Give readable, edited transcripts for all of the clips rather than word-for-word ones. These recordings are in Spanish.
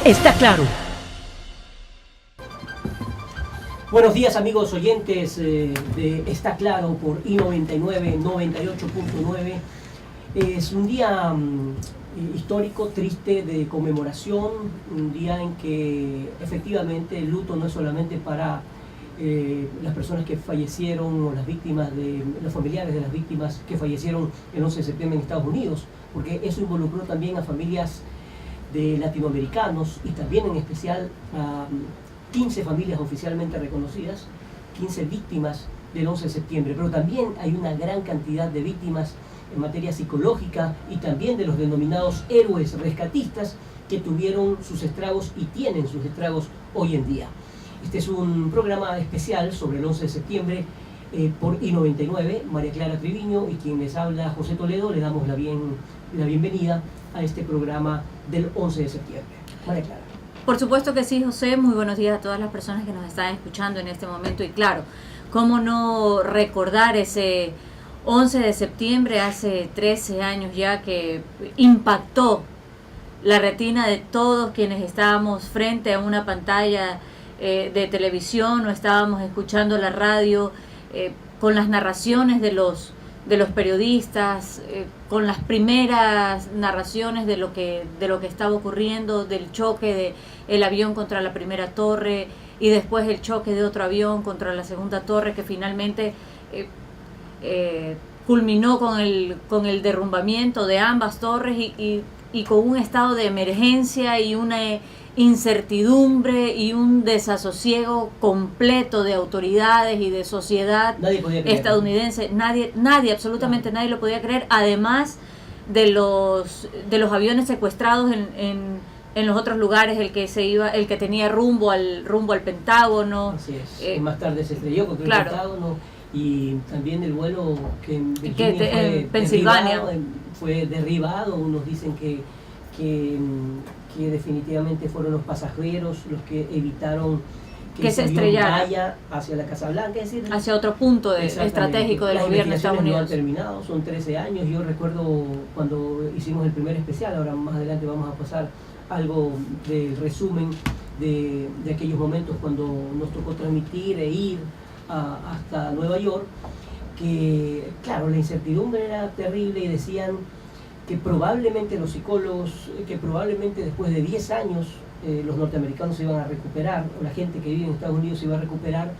está claro. Buenos días, amigos oyentes de Está Claro por I99 98.9. Es un día histórico, triste, de conmemoración, un día en que efectivamente el luto no es solamente para las personas que fallecieron o las víctimas, los familiares de las víctimas que fallecieron el 11 de septiembre en Estados Unidos, porque eso involucró también a familias de latinoamericanos y también en especial a 15 familias oficialmente reconocidas, 15 víctimas del 11 de septiembre, pero también hay una gran cantidad de víctimas en materia psicológica y también de los denominados héroes rescatistas que tuvieron sus estragos y tienen sus estragos hoy en día. Este es un programa especial sobre el 11 de septiembre por I99, María Clara Triviño y quien les habla, José Toledo. Le damos la bienvenida a este programa del 11 de septiembre. María Clara. Por supuesto que sí, José. Muy buenos días a todas las personas que nos están escuchando en este momento. Y claro, cómo no recordar ese 11 de septiembre, hace 13 años ya, que impactó la retina de todos quienes estábamos frente a una pantalla de televisión o estábamos escuchando la radio, con las narraciones de los periodistas, con las primeras narraciones de lo que estaba ocurriendo, del choque del avión contra la primera torre y después el choque de otro avión contra la segunda torre, que finalmente culminó con el derrumbamiento de ambas torres y con un estado de emergencia y una incertidumbre y un desasosiego completo de autoridades y de sociedad estadounidense. Nadie, absolutamente nadie lo podía creer, además de los aviones secuestrados en los otros lugares, el que tenía rumbo al Pentágono. Así es. Y más tarde se estrelló contra el Pentágono, y también el vuelo que en Virginia Pensilvania fue derribado. Unos dicen que definitivamente fueron los pasajeros los que evitaron que se estrellara hacia la Casa Blanca, es decir, hacia otro punto estratégico del gobierno de Estados Unidos. No han terminado, son 13 años. Yo recuerdo cuando hicimos el primer especial, ahora más adelante vamos a pasar algo del resumen de aquellos momentos cuando nos tocó transmitir e ir hasta Nueva York, que claro, la incertidumbre era terrible y decían que probablemente los psicólogos, que probablemente después de 10 años los norteamericanos se iban a recuperar, o la gente que vive en Estados Unidos se iba a recuperar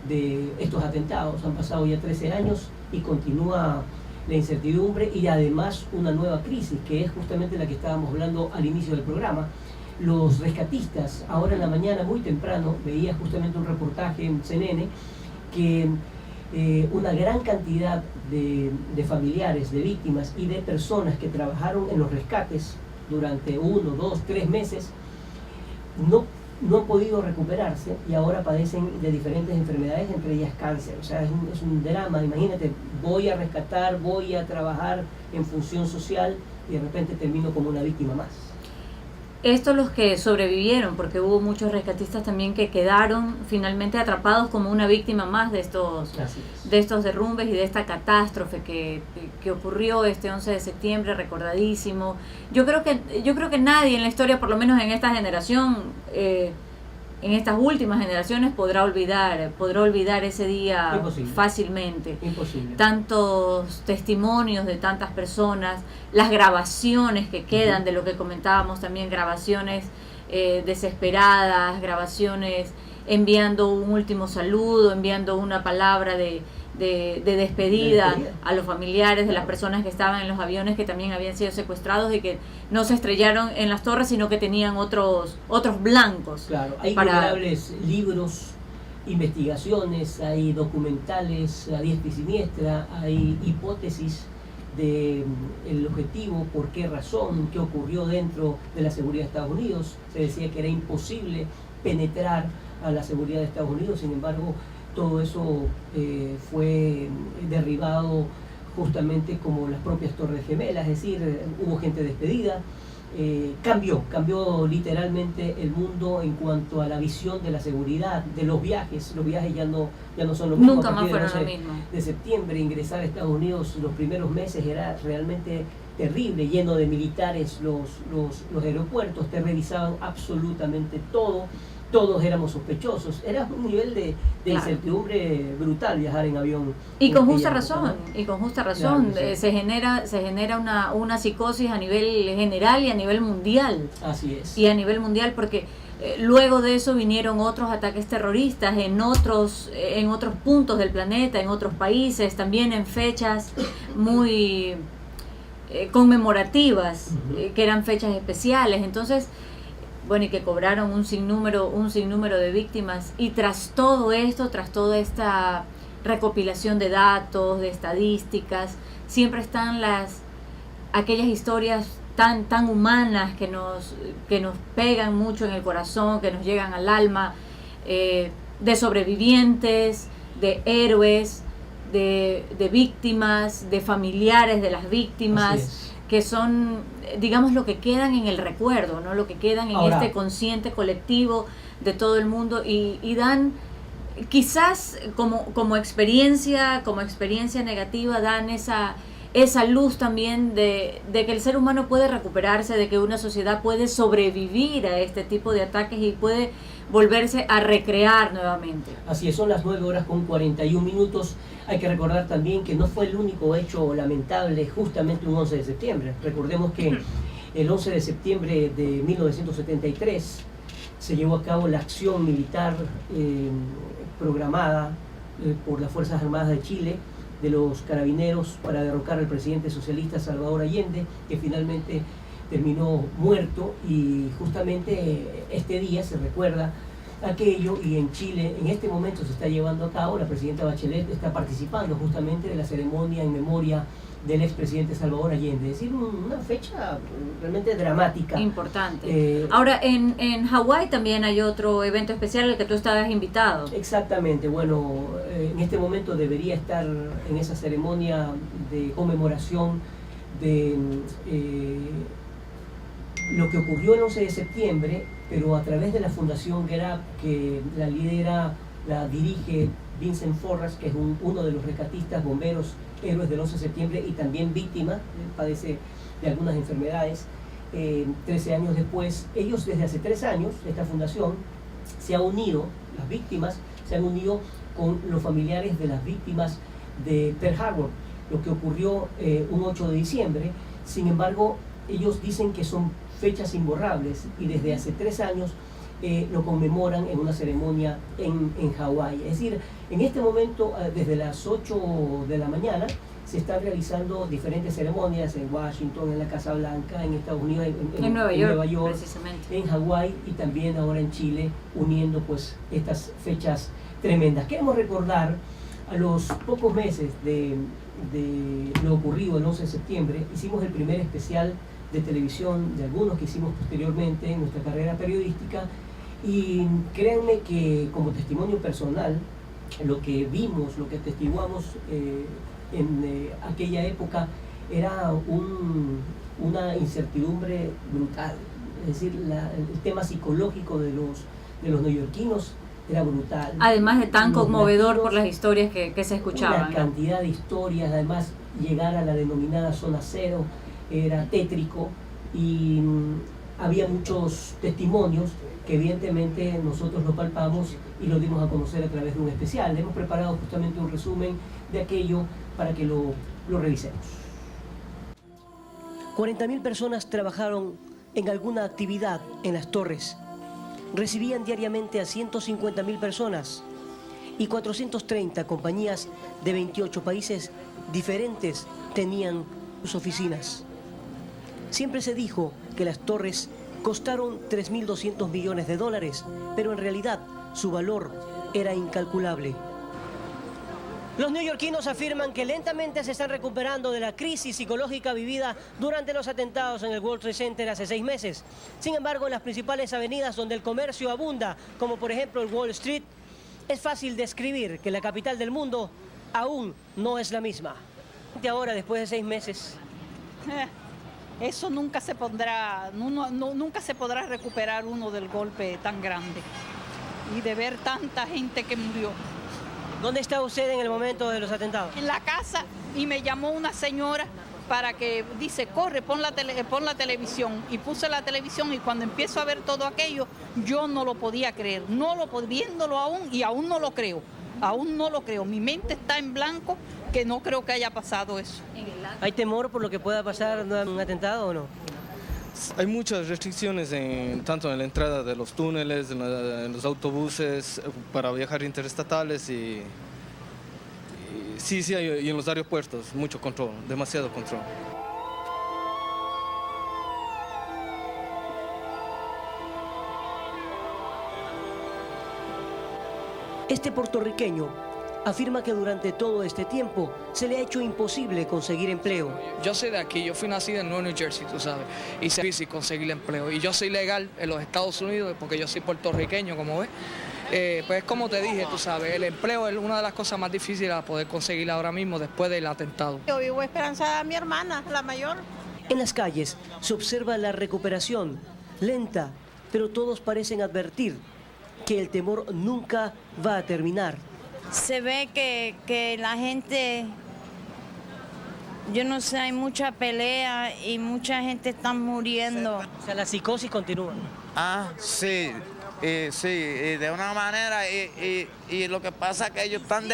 de estos atentados. Han pasado ya 13 años y continúa la incertidumbre y además una nueva crisis, que es justamente la que estábamos hablando al inicio del programa. Los rescatistas, ahora en la mañana muy temprano, veía justamente un reportaje en CNN que una gran cantidad de familiares, de víctimas y de personas que trabajaron en los rescates durante 1, 2, 3 meses no han podido recuperarse y ahora padecen de diferentes enfermedades, entre ellas cáncer. O sea, es un drama. Imagínate, voy a rescatar, voy a trabajar en función social y de repente termino como una víctima más. Estos los que sobrevivieron, porque hubo muchos rescatistas también que quedaron finalmente atrapados como una víctima más de estos derrumbes y de esta catástrofe que ocurrió este 11 de septiembre, recordadísimo. Yo creo que nadie en la historia, por lo menos en esta generación, en estas últimas generaciones, podrá olvidar ese día. Imposible. Fácilmente. Imposible. Tantos testimonios de tantas personas, las grabaciones que quedan de lo que comentábamos también, grabaciones desesperadas, grabaciones enviando un último saludo, enviando una palabra de despedida a los familiares de las personas que estaban en los aviones que también habían sido secuestrados y que no se estrellaron en las torres, sino que tenían otros blancos. Claro, hay innumerables libros, investigaciones, hay documentales a diestra y siniestra, hay hipótesis del objetivo, por qué razón, qué ocurrió dentro de la seguridad de Estados Unidos. Se decía que era imposible penetrar a la seguridad de Estados Unidos, sin embargo todo eso fue derribado justamente como las propias Torres Gemelas, es decir, hubo gente despedida. Cambió literalmente el mundo en cuanto a la visión de la seguridad, de los viajes. Los viajes ya no son lo mismo. Nunca más fueron lo mismo. De septiembre, ingresar a Estados Unidos los primeros meses era realmente terrible, lleno de militares los aeropuertos, te revisaban absolutamente todo, todos éramos sospechosos, era un nivel de claro, incertidumbre brutal viajar en avión. y con justa época, razón, ¿no? y con justa razón, Claro, sí. se genera una psicosis a nivel general y a nivel mundial. Así es. Y a nivel mundial, porque luego de eso vinieron otros ataques terroristas en otros puntos del planeta, en otros países, también en fechas muy conmemorativas, que eran fechas especiales. Entonces, bueno, y que cobraron un sinnúmero de víctimas. Y tras todo esto, tras toda esta recopilación de datos, de estadísticas, siempre están aquellas historias tan humanas que nos pegan mucho en el corazón, que nos llegan al alma, de sobrevivientes, de héroes, de víctimas, de familiares de las víctimas, que son, digamos, lo que quedan en el recuerdo, ¿no? Lo que quedan en este consciente colectivo de todo el mundo, y dan, quizás como experiencia negativa, dan esa luz también de que el ser humano puede recuperarse, de que una sociedad puede sobrevivir a este tipo de ataques y puede volverse a recrear nuevamente. Así es, son las 9:41. Hay que recordar también que no fue el único hecho lamentable justamente un 11 de septiembre. Recordemos que el 11 de septiembre de 1973 se llevó a cabo la acción militar programada por las Fuerzas Armadas de Chile, de los carabineros, para derrocar al presidente socialista Salvador Allende, que finalmente terminó muerto. Y justamente este día se recuerda aquello, y en Chile en este momento se está llevando a cabo, la presidenta Bachelet está participando justamente de la ceremonia en memoria del expresidente Salvador Allende. Es decir, una fecha realmente dramática. Importante. Ahora, en Hawái también hay otro evento especial al que tú estabas invitado. Exactamente. Bueno, en este momento debería estar en esa ceremonia de conmemoración de lo que ocurrió el 11 de septiembre, pero a través de la Fundación Get Up, que la dirige Vincent Forras, que es uno de los rescatistas bomberos héroes del 11 de septiembre y también víctima, padece de algunas enfermedades. 13 años después, ellos desde hace 3 años, esta fundación se ha unido, las víctimas se han unido con los familiares de las víctimas de Pearl Harbor, lo que ocurrió un 8 de diciembre. Sin embargo, ellos dicen que son fechas imborrables, y desde hace 3 años lo conmemoran en una ceremonia en Hawái. Es decir, en este momento, desde las 8 de la mañana, se están realizando diferentes ceremonias en Washington, en la Casa Blanca, en Estados Unidos, en Nueva York, precisamente, en Hawái, y también ahora en Chile, uniendo pues estas fechas tremendas. Queremos recordar, a los pocos meses de lo ocurrido el 11 de septiembre, hicimos el primer especial de televisión, de algunos que hicimos posteriormente en nuestra carrera periodística, y créanme que como testimonio personal, lo que vimos, lo que atestiguamos en aquella época era una incertidumbre brutal. Es decir, el tema psicológico de los neoyorquinos era brutal. Además de tan conmovedor por las historias que se escuchaban. Una cantidad de historias, además llegar a la denominada zona cero era tétrico, y había muchos testimonios que evidentemente nosotros lo palpamos y lo dimos a conocer a través de un especial. Hemos preparado justamente un resumen de aquello para que lo revisemos. 40.000 personas trabajaron en alguna actividad en las torres. Recibían diariamente a 150.000 personas, y 430 compañías de 28 países diferentes tenían sus oficinas. Siempre se dijo que las torres costaron $3.200 millones, pero en realidad su valor era incalculable. Los neoyorquinos afirman que lentamente se están recuperando de la crisis psicológica vivida durante los atentados en el World Trade Center hace 6 meses. Sin embargo, en las principales avenidas donde el comercio abunda, como por ejemplo el Wall Street, es fácil describir que la capital del mundo aún no es la misma. Ahora, después de 6 meses... Eso nunca se podrá recuperar uno del golpe tan grande y de ver tanta gente que murió. ¿Dónde está usted en el momento de los atentados? En la casa, y me llamó una señora para que, dice, corre, pon la televisión. Y puse la televisión y cuando empiezo a ver todo aquello, yo no lo podía creer, viéndolo aún y aún no lo creo. Aún no lo creo, mi mente está en blanco, que no creo que haya pasado eso. ¿Hay temor por lo que pueda pasar un atentado o no? Hay muchas restricciones tanto en la entrada de los túneles, en los autobuses para viajar interestatales y sí, y en los aeropuertos, mucho control, demasiado control. Este puertorriqueño afirma que durante todo este tiempo se le ha hecho imposible conseguir empleo. Yo soy de aquí, yo fui nacido en Nueva New Jersey, tú sabes, y es difícil conseguir empleo. Y yo soy legal en los Estados Unidos porque yo soy puertorriqueño, como ves. Pues como te dije, tú sabes, el empleo es una de las cosas más difíciles a poder conseguir ahora mismo después del atentado. Yo vivo esperanzada a mi hermana, la mayor. En las calles se observa la recuperación, lenta, pero todos parecen advertir que el temor nunca va a terminar. Se ve que la gente, yo no sé, hay mucha pelea y mucha gente está muriendo. O sea, la psicosis continúa. Sí, de una manera, y lo que pasa es que ellos están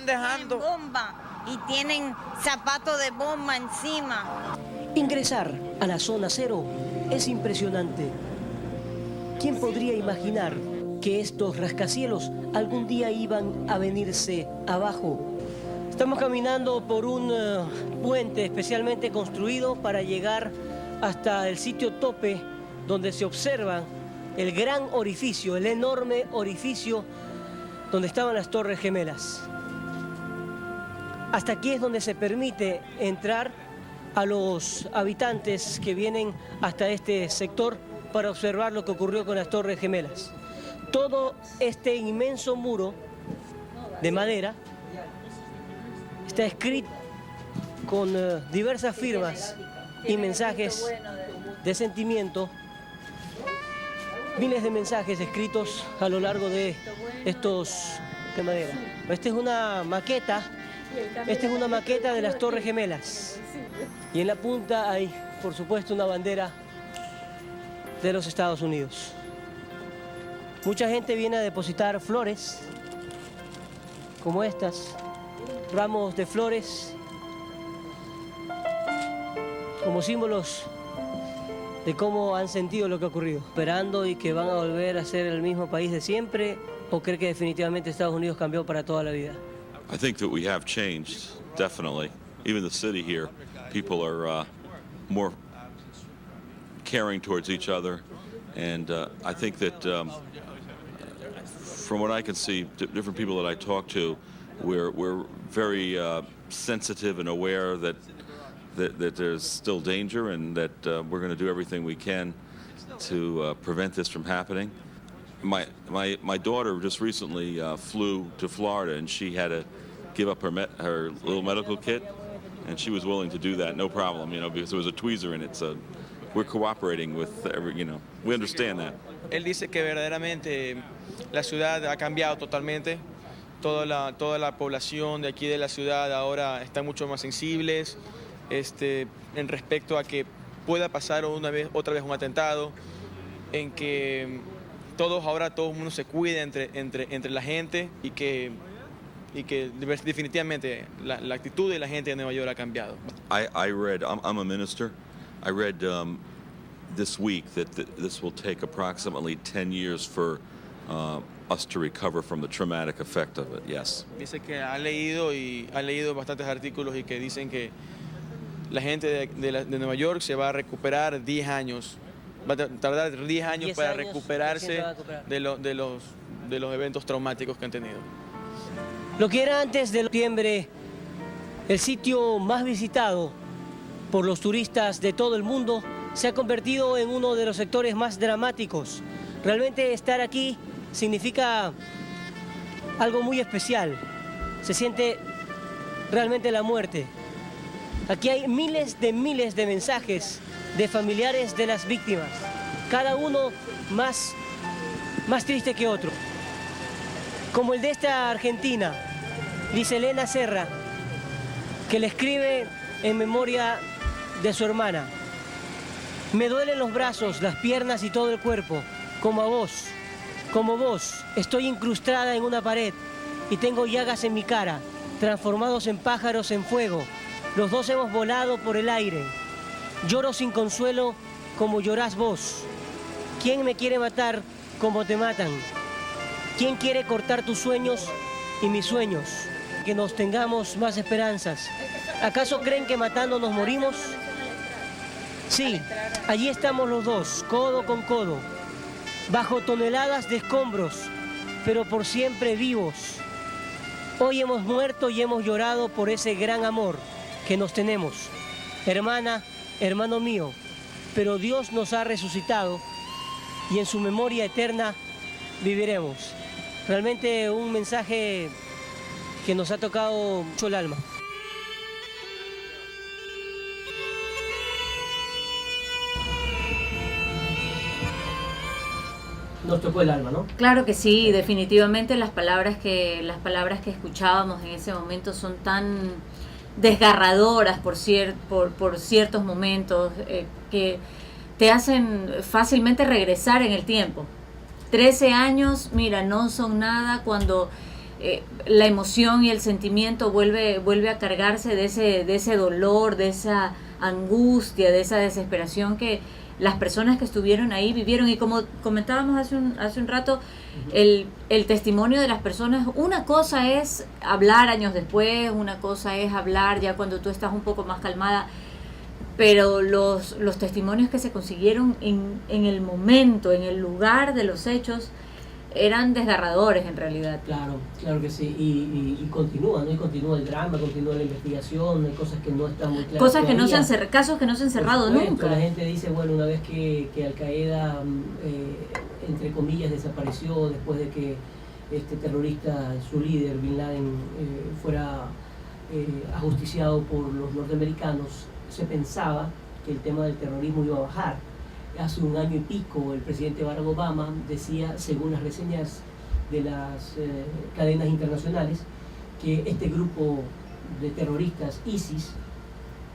dejando bomba y tienen zapatos de bomba encima. Ingresar a la zona cero es impresionante. ¿Quién podría imaginar que estos rascacielos algún día iban a venirse abajo? Estamos caminando por un puente especialmente construido para llegar hasta el sitio tope donde se observa el gran orificio, el enorme orificio donde estaban las Torres Gemelas. Hasta aquí es donde se permite entrar a los habitantes que vienen hasta este sector para observar lo que ocurrió con las Torres Gemelas. Todo este inmenso muro de madera está escrito con diversas firmas y mensajes de sentimiento, miles de mensajes escritos a lo largo de estos de madera. Esta es una maqueta de las Torres Gemelas y en la punta hay, por supuesto, una bandera de los Estados Unidos. Mucha gente viene a depositar flores como estas, ramos de flores como símbolos de cómo han sentido lo que ha ocurrido, esperando y que van a volver a ser el mismo país de siempre, o cree que definitivamente Estados Unidos cambió para toda la vida. I think that we have changed, definitely. Even the city here, people are more caring towards each other, and I think that from what I can see, different people that I talk to, we're very sensitive and aware that there's still danger, and that we're going to do everything we can to prevent this from happening. My daughter just recently flew to Florida, and she had to give up her little medical kit, and she was willing to do that, no problem, because there was a tweezer in it. So we're cooperating with we understand that. Él dice que verdaderamente la ciudad ha cambiado totalmente. Toda la población de aquí de la ciudad ahora está mucho más sensibles en respecto a que pueda pasar otra vez un atentado, en que todo el mundo se cuide entre la gente y que definitivamente la actitud de la gente de Nueva York ha cambiado. I read, I'm a minister, I read this week that this will take approximately 10 years for us to recover from the traumatic effect of it, yes. Dice que ha leído bastantes artículos y que dicen que la gente de Nueva York se va a recuperar 10 años. Va a tardar 10 años para recuperarse de los eventos traumáticos que han tenido. Lo que era antes de septiembre el sitio más visitado por los turistas de todo el mundo se ha convertido en uno de los sectores más dramáticos. Realmente estar aquí significa algo muy especial. Se siente realmente la muerte. Aquí hay miles de mensajes de familiares de las víctimas, cada uno más triste que otro. Como el de esta argentina, Liselena Serra, que le escribe en memoria de su hermana. Me duelen los brazos, las piernas y todo el cuerpo, como vos, estoy incrustada en una pared y tengo llagas en mi cara, transformados en pájaros en fuego. Los dos hemos volado por el aire. Lloro sin consuelo como llorás vos. ¿Quién me quiere matar como te matan? ¿Quién quiere cortar tus sueños y mis sueños? Que nos tengamos más esperanzas. ¿Acaso creen que matando nos morimos? Sí, allí estamos los dos, codo con codo, bajo toneladas de escombros, pero por siempre vivos. Hoy hemos muerto y hemos llorado por ese gran amor que nos tenemos. Hermana, hermano mío, pero Dios nos ha resucitado y en su memoria eterna viviremos. Realmente un mensaje que nos ha tocado mucho el alma. Nos tocó el alma, ¿no? Claro que sí, definitivamente las palabras que escuchábamos en ese momento son tan desgarradoras por ciertos momentos que te hacen fácilmente regresar en el tiempo. 13 años, mira, no son nada cuando la emoción y el sentimiento vuelve a cargarse de ese dolor, de esa angustia, de esa desesperación que las personas que estuvieron ahí vivieron. Y como comentábamos hace un rato, el testimonio de las personas, una cosa es hablar años después, una cosa es hablar ya cuando tú estás un poco más calmada, pero los testimonios que se consiguieron en el momento, en el lugar de los hechos, eran desgarradores en realidad. Claro que sí, y continúa, ¿no? Y continúa el drama, continúa la investigación, hay cosas que no están muy claras. Casos que no se han cerrado nunca. La gente dice, bueno, una vez que Al Qaeda, entre comillas, desapareció después de que este terrorista, su líder, Bin Laden, fuera ajusticiado por los norteamericanos, se pensaba que el tema del terrorismo iba a bajar. Hace un año y pico el presidente Barack Obama decía, según las reseñas de las cadenas internacionales, que este grupo de terroristas, ISIS,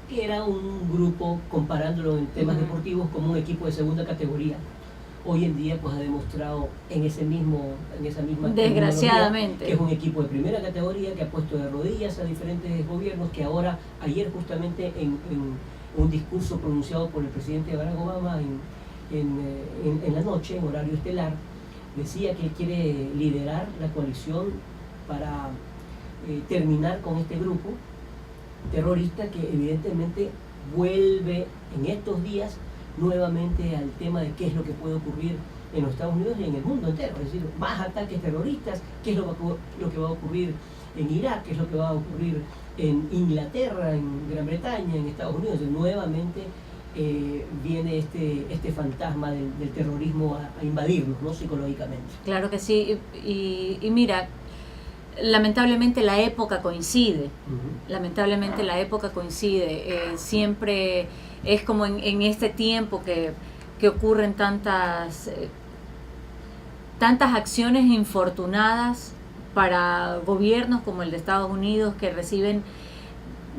que era un grupo, comparándolo en temas deportivos, como un equipo de segunda categoría. Hoy en día pues ha demostrado en esa misma desgraciadamente que es un equipo de primera categoría, que ha puesto de rodillas a diferentes gobiernos, que ahora, ayer justamente en un discurso pronunciado por el presidente Barack Obama en la noche, en horario estelar, decía que él quiere liderar la coalición para terminar con este grupo terrorista que evidentemente vuelve en estos días nuevamente al tema de qué es lo que puede ocurrir en los Estados Unidos y en el mundo entero, es decir, más ataques terroristas, qué es lo que va a ocurrir en Irak, qué es lo que va a ocurrir en Inglaterra, en Gran Bretaña, en Estados Unidos. Nuevamente viene este fantasma del terrorismo a invadirnos, ¿no? Psicológicamente. Claro que sí, y mira, lamentablemente la época coincide, siempre es como en este tiempo que ocurren tantas acciones infortunadas para gobiernos como el de Estados Unidos, que reciben,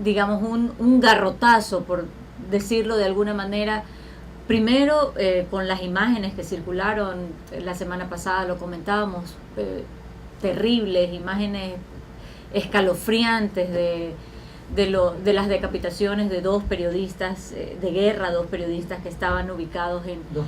digamos, un garrotazo, por decirlo de alguna manera. Primero, con las imágenes que circularon la semana pasada, lo comentábamos, terribles, imágenes escalofriantes de las decapitaciones de dos periodistas de guerra, dos periodistas que estaban ubicados dos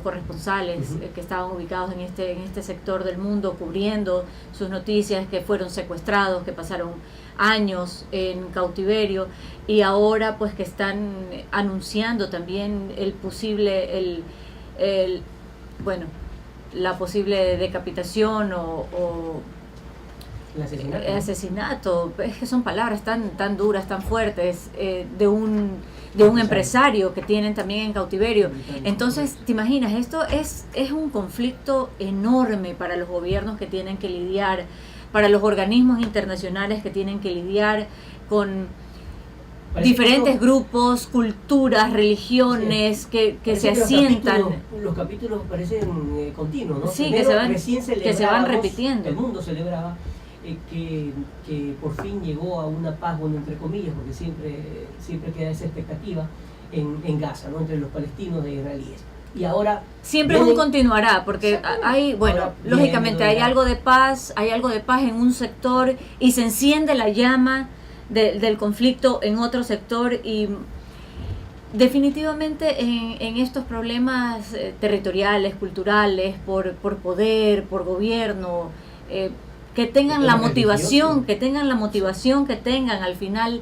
corresponsales que estaban ubicados en este sector del mundo, cubriendo sus noticias, que fueron secuestrados, que pasaron años en cautiverio, y ahora pues que están anunciando también la posible decapitación o el asesinato. Es que son palabras tan duras, tan fuertes, de un empresario que tienen también en cautiverio. Entonces, ¿te imaginas? Esto es un conflicto enorme para los gobiernos que tienen que lidiar, para los organismos internacionales que tienen que lidiar con diferentes grupos, culturas, religiones que se asientan. Los capítulos parecen continuos, ¿no? Sí, Primero, que se van repitiendo. El mundo celebraba que por fin llegó a una paz, bueno, entre comillas, porque siempre queda esa expectativa en Gaza, ¿no? Entre los palestinos e israelíes. Y ahora siempre aún continuará, porque hay, bueno, lógicamente hay algo de paz en un sector y se enciende la llama del conflicto en otro sector, y definitivamente en estos problemas territoriales, culturales, por poder, por gobierno, que tengan la motivación, que tengan al final,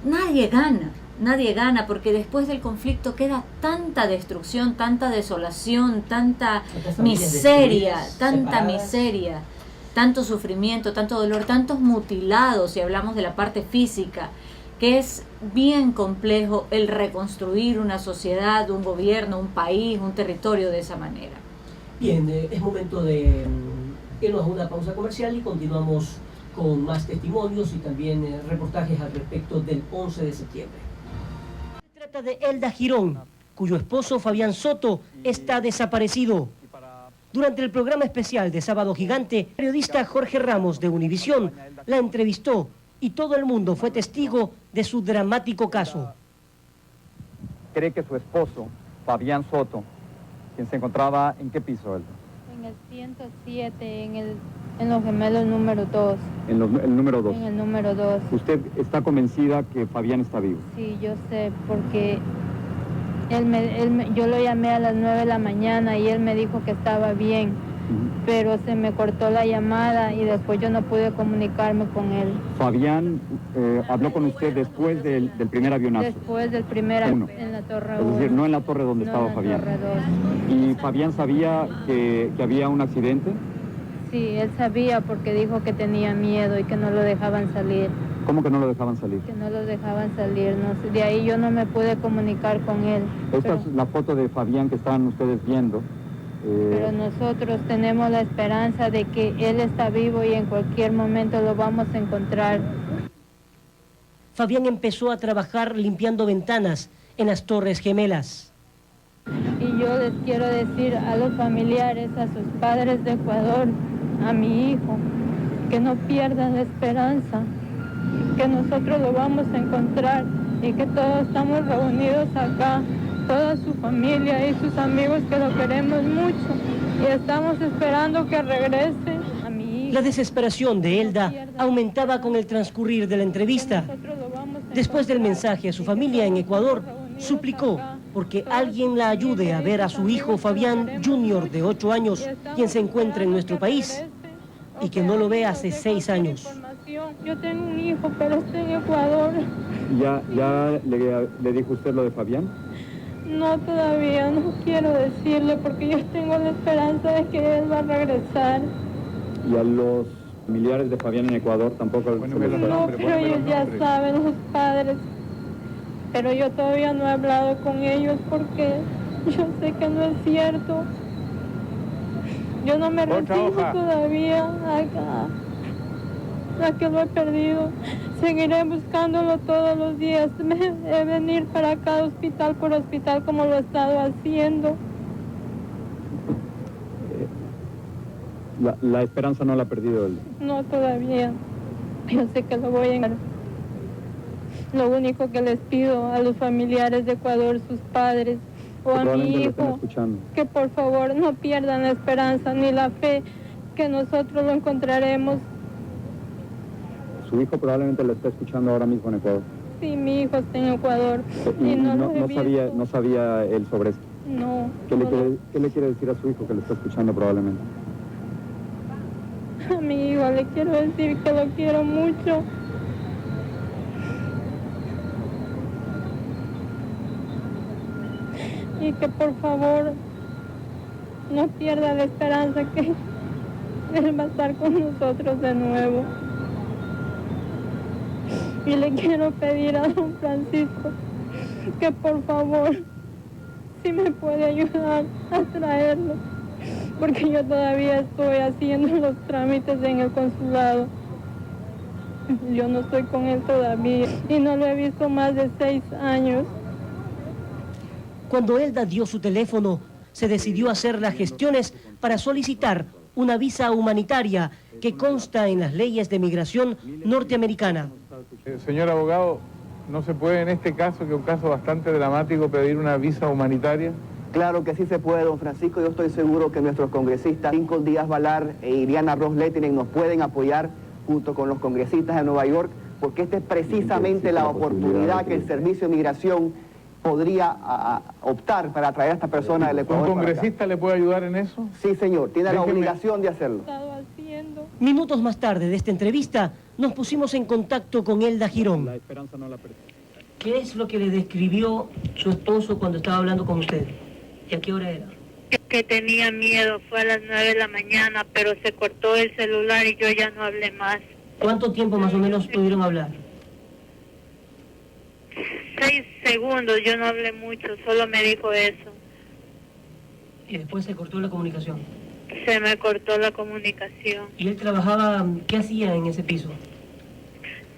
nadie gana, porque después del conflicto queda tanta destrucción, tanta desolación, tanta miseria, tanto sufrimiento, tanto dolor, tantos mutilados, si hablamos de la parte física, que es bien complejo el reconstruir una sociedad, un gobierno, un país, un territorio de esa manera. Bien, es momento de irnos a una pausa comercial y continuamos con más testimonios y también reportajes al respecto del 11 de septiembre. Se trata de Elda Girón, cuyo esposo Fabián Soto está desaparecido. Durante el programa especial de Sábado Gigante, el periodista Jorge Ramos de Univisión la entrevistó y todo el mundo fue testigo de su dramático caso. ¿Cree que su esposo, Fabián Soto, quien se encontraba en qué piso, Elda? En el 107, en los gemelos número 2. El número 2. En el número 2. ¿Usted está convencida que Fabián está vivo? Sí, yo sé, porque yo lo llamé a las 9 de la mañana y él me dijo que estaba bien, pero se me cortó la llamada y después yo no pude comunicarme con él. Fabián habló con usted después del primer avionazo. Después del primer avionazo, en la Torre 1. Es decir, no en la torre donde estaba Fabián. Torre 2. ¿Y Fabián sabía que había un accidente? Sí, él sabía porque dijo que tenía miedo y que no lo dejaban salir. ¿Cómo que no lo dejaban salir? Que no lo dejaban salir, no sé, de ahí yo no me pude comunicar con él. Esta es la foto de Fabián que están ustedes viendo. Pero nosotros tenemos la esperanza de que él está vivo y en cualquier momento lo vamos a encontrar. Fabián empezó a trabajar limpiando ventanas en las Torres Gemelas. Y yo les quiero decir a los familiares, a sus padres de Ecuador, a mi hijo, que no pierdan la esperanza, que nosotros lo vamos a encontrar y que todos estamos reunidos acá, toda su familia y sus amigos que lo queremos mucho y estamos esperando que regrese a mi hijo. La desesperación de Elda aumentaba con el transcurrir de la entrevista. Después del mensaje a su familia en Ecuador, suplicó porque alguien la ayude a ver a su hijo Fabián Jr. de 8 años, quien se encuentra en nuestro país y que no lo ve hace 6 años. Yo tengo un hijo, pero está en Ecuador. ¿Ya le dijo usted lo de Fabián? No, todavía no quiero decirle porque yo tengo la esperanza de que él va a regresar. ¿Y a los familiares de Fabián en Ecuador tampoco? No, pero ellos ya saben, los padres. Pero yo todavía no he hablado con ellos porque yo sé que no es cierto. Yo no me resigno todavía a que lo he perdido. Seguiré buscándolo todos los días, venir para acá hospital por hospital como lo he estado haciendo. La esperanza no la ha perdido él. No, todavía. Yo sé que lo voy a encontrar. Lo único que les pido a los familiares de Ecuador, sus padres o a mi hijo, que por favor no pierdan la esperanza ni la fe, que nosotros lo encontraremos. Su hijo probablemente lo está escuchando ahora mismo en Ecuador. Sí, mi hijo está en Ecuador. Y no sabía él sobre esto. No. ¿Qué le quiere decir a su hijo que lo está escuchando probablemente? A mi hijo le quiero decir que lo quiero mucho. Y que por favor no pierda la esperanza que él va a estar con nosotros de nuevo. Y le quiero pedir a don Francisco que por favor, si me puede ayudar a traerlo, porque yo todavía estoy haciendo los trámites en el consulado. Yo no estoy con él todavía y no lo he visto más de 6 años. Cuando Elda dio su teléfono, se decidió hacer las gestiones para solicitar una visa humanitaria que consta en las leyes de migración norteamericana. Señor abogado, ¿no se puede en este caso, que es un caso bastante dramático, pedir una visa humanitaria? Claro que sí se puede, don Francisco. Yo estoy seguro que nuestros congresistas Lincoln Díaz Valar e Iriana Ross Lehtinen nos pueden apoyar junto con los congresistas de Nueva York, porque esta es precisamente la oportunidad que el Servicio de Migración podría optar para atraer a esta persona del Ecuador. ¿Un congresista le puede ayudar en eso? Sí, señor, tiene la obligación de hacerlo. Minutos más tarde de esta entrevista, nos pusimos en contacto con Elda Girón. ¿Qué es lo que le describió su esposo cuando estaba hablando con usted? ¿Y a qué hora era? Que tenía miedo, fue a las 9 de la mañana, pero se cortó el celular y yo ya no hablé más. ¿Cuánto tiempo más o menos pudieron hablar? 6 segundos, yo no hablé mucho, solo me dijo eso. Y después se cortó la comunicación. Se me cortó la comunicación. ¿Y él trabajaba, qué hacía en ese piso?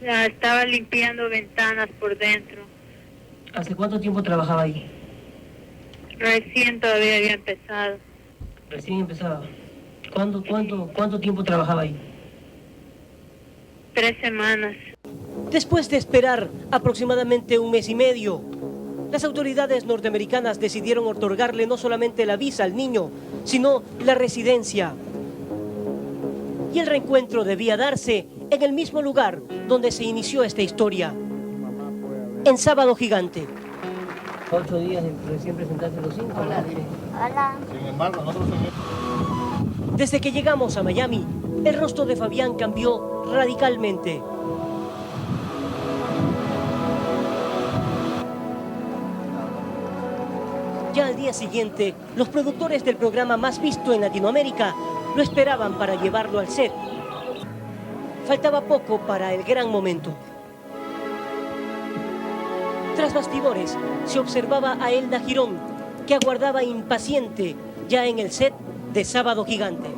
Estaba limpiando ventanas por dentro. ¿Hace cuánto tiempo trabajaba ahí? Recién todavía había empezado. Recién empezaba. ¿Cuánto tiempo trabajaba ahí? 3 semanas. Después de esperar aproximadamente 1 mes y medio, las autoridades norteamericanas decidieron otorgarle no solamente la visa al niño, sino la residencia. Y el reencuentro debía darse en el mismo lugar donde se inició esta historia, en Sábado Gigante. 8 días de recién presentarse los 5. Hola. Hola. Sin embargo, nosotros... Desde que llegamos a Miami, el rostro de Fabián cambió radicalmente. Ya al día siguiente, los productores del programa más visto en Latinoamérica lo esperaban para llevarlo al set. Faltaba poco para el gran momento. Tras bastidores, se observaba a Elda Girón, que aguardaba impaciente ya en el set de Sábado Gigante.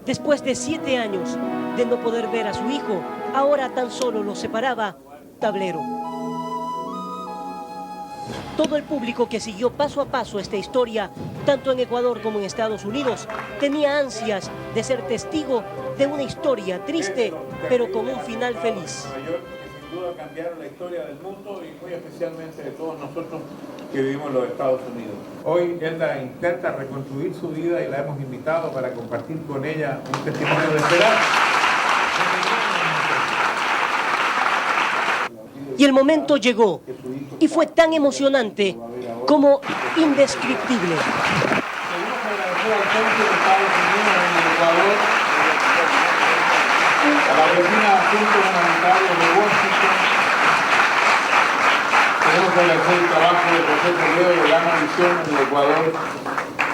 Después de 7 años de no poder ver a su hijo, ahora tan solo lo separaba tablero. Todo el público que siguió paso a paso esta historia, tanto en Ecuador como en Estados Unidos, tenía ansias de ser testigo de una historia triste, pero con un final feliz. Sin duda cambiaron la historia del mundo y muy especialmente de todos nosotros que vivimos en los Estados Unidos. Hoy Elda intenta reconstruir su vida y la hemos invitado para compartir con ella un testimonio de esperanza. Y el momento llegó, y fue tan emocionante como indescriptible. Queremos agradecer al Centro de Estados Unidos en el Ecuador, a la Oficina de Asuntos Humanitarios de Washington. Queremos agradecer el trabajo de José Toledo de Gama Visión en el Ecuador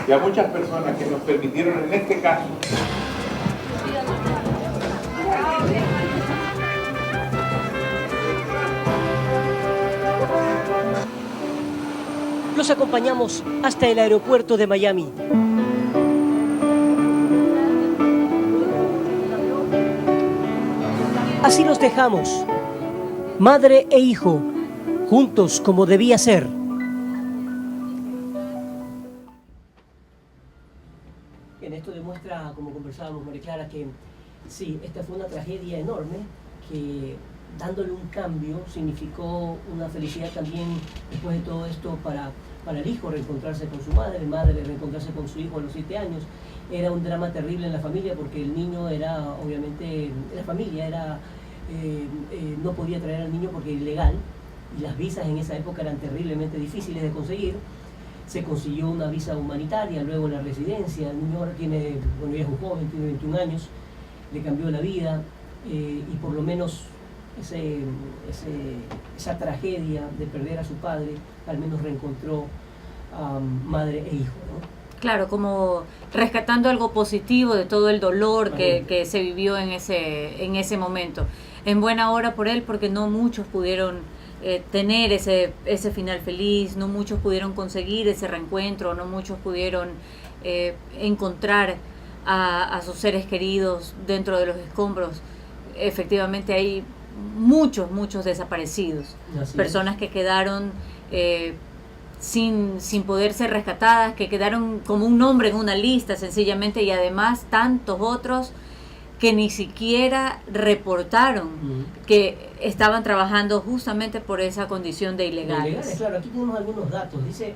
y a muchas personas que nos permitieron en este caso. Los acompañamos hasta el aeropuerto de Miami. Así los dejamos, madre e hijo, juntos como debía ser. Bien, esto demuestra, como conversábamos, María Clara, que sí, esta fue una tragedia enorme que, dándole un cambio, significó una felicidad también después de todo esto para el hijo reencontrarse con su madre reencontrarse con su hijo a los 7 años. Era un drama terrible en la familia porque el niño era, obviamente, la familia era, no podía traer al niño porque era ilegal y las visas en esa época eran terriblemente difíciles de conseguir. Se consiguió una visa humanitaria, luego la residencia. El niño ahora tiene, bueno, ya es un joven, tiene 21 años, le cambió la vida y por lo menos esa tragedia de perder a su padre, al menos reencontró a madre e hijo, ¿no? Claro, como rescatando algo positivo de todo el dolor que se vivió en ese momento. En buena hora por él, porque no muchos pudieron tener ese final feliz, no muchos pudieron conseguir ese reencuentro, no muchos pudieron encontrar a sus seres queridos dentro de los escombros. Efectivamente hay muchos desaparecidos, personas que quedaron sin poder ser rescatadas, que quedaron como un nombre en una lista sencillamente, y además tantos otros que ni siquiera reportaron que estaban trabajando justamente por esa condición de ilegales. Claro, aquí tenemos algunos datos. Dice,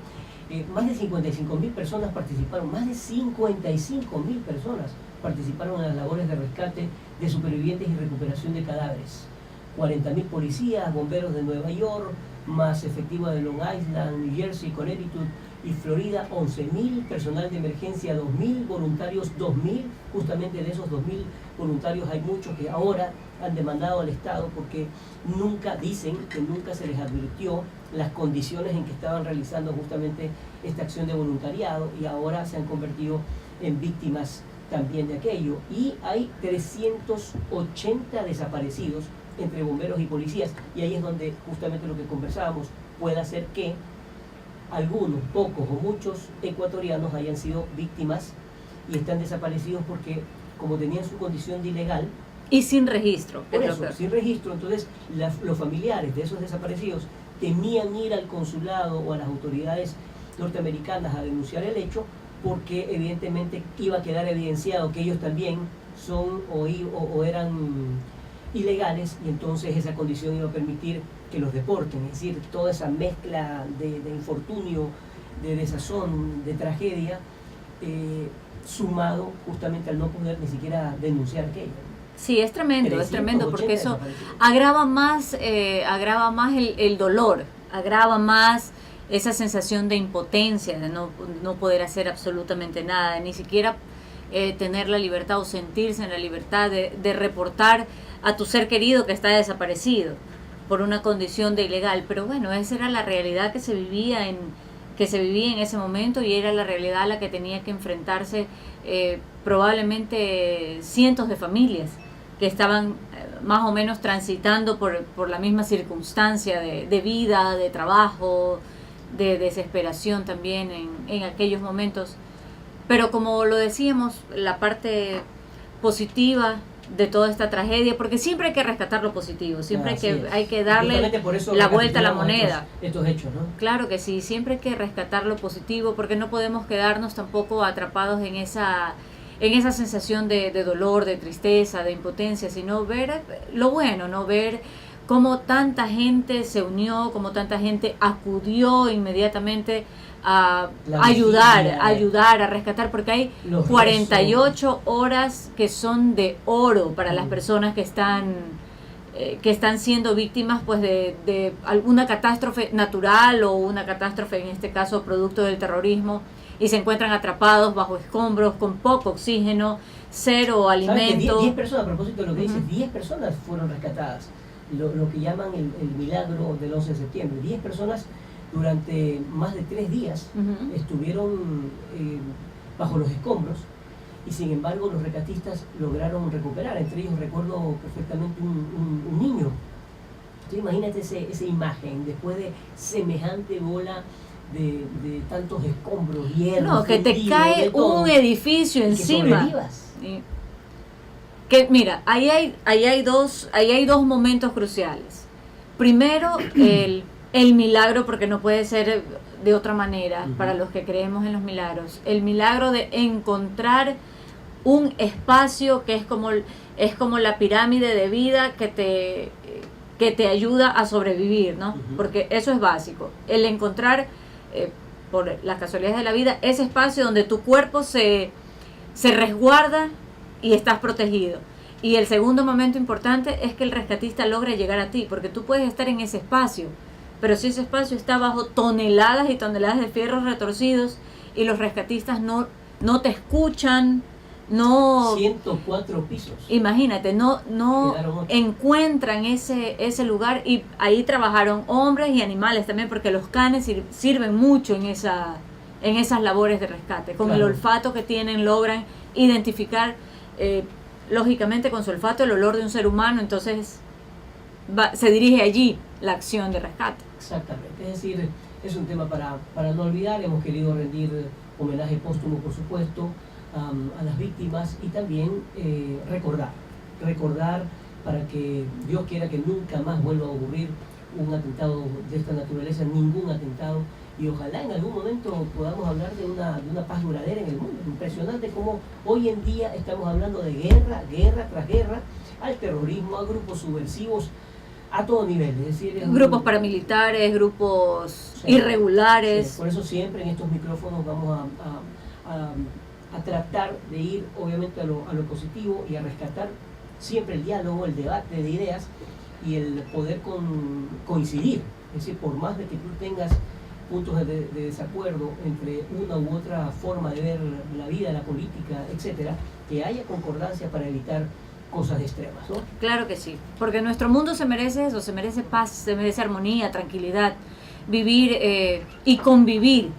más de 55.000 personas participaron, más de 55.000 personas participaron en las labores de rescate de supervivientes y recuperación de cadáveres. 40.000 policías, bomberos de Nueva York, más efectivo de Long Island, New Jersey, Connecticut y Florida, 11.000, personal de emergencia 2.000, voluntarios 2.000, justamente de esos 2.000 voluntarios hay muchos que ahora han demandado al Estado porque dicen que nunca se les advirtió las condiciones en que estaban realizando justamente esta acción de voluntariado, y ahora se han convertido en víctimas también de aquello. Y hay 380 desaparecidos entre bomberos y policías, y ahí es donde justamente lo que conversábamos puede hacer que algunos, pocos o muchos ecuatorianos hayan sido víctimas y están desaparecidos porque como tenían su condición de ilegal y sin registro, por eso, sin registro, entonces los familiares de esos desaparecidos temían ir al consulado o a las autoridades norteamericanas a denunciar el hecho, porque evidentemente iba a quedar evidenciado que ellos también son o eran ilegales, y entonces esa condición iba a permitir que los deporten. Es decir, toda esa mezcla de infortunio, de desazón, de tragedia, sumado justamente al no poder ni siquiera denunciar aquello. Sí, es tremendo porque eso agrava más el dolor, agrava más esa sensación de impotencia, de no poder hacer absolutamente nada, ni siquiera tener la libertad o sentirse en la libertad de reportar a tu ser querido que está desaparecido por una condición de ilegal. Pero bueno, esa era la realidad que se vivía en ese momento, y era la realidad a la que tenía que enfrentarse probablemente cientos de familias que estaban más o menos transitando por la misma circunstancia de vida, de trabajo, de desesperación también en aquellos momentos. Pero como lo decíamos, la parte positiva de toda esta tragedia, porque siempre hay que rescatar lo positivo, siempre hay que darle la vuelta a la moneda. Estos hechos, ¿no? Claro que sí, siempre hay que rescatar lo positivo, porque no podemos quedarnos tampoco atrapados en esa sensación de dolor, de tristeza, de impotencia, sino ver lo bueno, ¿no? Ver cómo tanta gente se unió, cómo tanta gente acudió inmediatamente a ayudar, a rescatar, porque hay 48 horas que son de oro para las personas que están siendo víctimas pues de alguna catástrofe natural o una catástrofe, en este caso producto del terrorismo, y se encuentran atrapados bajo escombros, con poco oxígeno, cero alimento. 10 personas, a propósito de lo que dices, 10 personas fueron rescatadas, lo que llaman el milagro del 11 de septiembre. 10 personas durante más de 3 días estuvieron bajo los escombros, y sin embargo los rescatistas lograron recuperar. Entre ellos recuerdo perfectamente un niño. Entonces, imagínate esa imagen después de semejante bola de tantos escombros, hierro, no, que te cae un edificio encima. Que mira, ahí hay dos momentos cruciales. Primero, el milagro, porque no puede ser de otra manera para los que creemos en los milagros. El milagro de encontrar un espacio que es como la pirámide de vida que te ayuda a sobrevivir, ¿no? Porque eso es básico. El encontrar, por las casualidades de la vida, ese espacio donde tu cuerpo se resguarda y estás protegido. Y el segundo momento importante es que el rescatista logra llegar a ti, porque tú puedes estar en ese espacio, pero si ese espacio está bajo toneladas y toneladas de fierros retorcidos y los rescatistas no te escuchan, 104 pisos. Imagínate, no encuentran ese lugar, y ahí trabajaron hombres y animales también, porque los canes sirven mucho en esas labores de rescate. Con el olfato que tienen logran identificar, lógicamente con su olfato, el olor de un ser humano, entonces se dirige allí la acción de rescate. Exactamente, es decir, es un tema para no olvidar. Hemos querido rendir homenaje póstumo, por supuesto, a las víctimas, y también recordar para que Dios quiera que nunca más vuelva a ocurrir un atentado de esta naturaleza, ningún atentado, y ojalá en algún momento podamos hablar de una paz duradera en el mundo. Impresionante cómo hoy en día estamos hablando de guerra tras guerra, al terrorismo, a grupos subversivos, a todo nivel. Es decir, grupos paramilitares, grupos irregulares. Sí, por eso siempre en estos micrófonos vamos a tratar de ir obviamente a lo positivo y a rescatar siempre el diálogo, el debate de ideas y el poder coincidir. Es decir, por más de que tú tengas puntos de desacuerdo entre una u otra forma de ver la vida, la política, etcétera, que haya concordancia para evitar cosas extremas, ¿no? Claro que sí, porque nuestro mundo se merece eso, se merece paz, se merece armonía, tranquilidad, vivir y convivir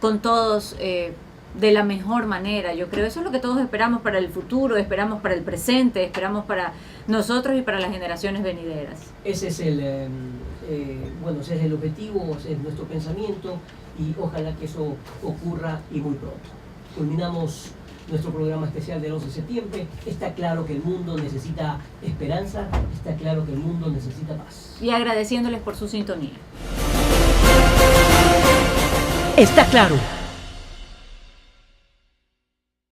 con todos de la mejor manera. Yo creo eso es lo que todos esperamos para el futuro, esperamos para el presente, esperamos para nosotros y para las generaciones venideras. Ese es ese es el objetivo, ese es nuestro pensamiento y ojalá que eso ocurra y muy pronto. Culminamos nuestro programa especial del 11 de septiembre. Está claro que el mundo necesita esperanza, está claro que el mundo necesita paz. Y agradeciéndoles por su sintonía. Está claro.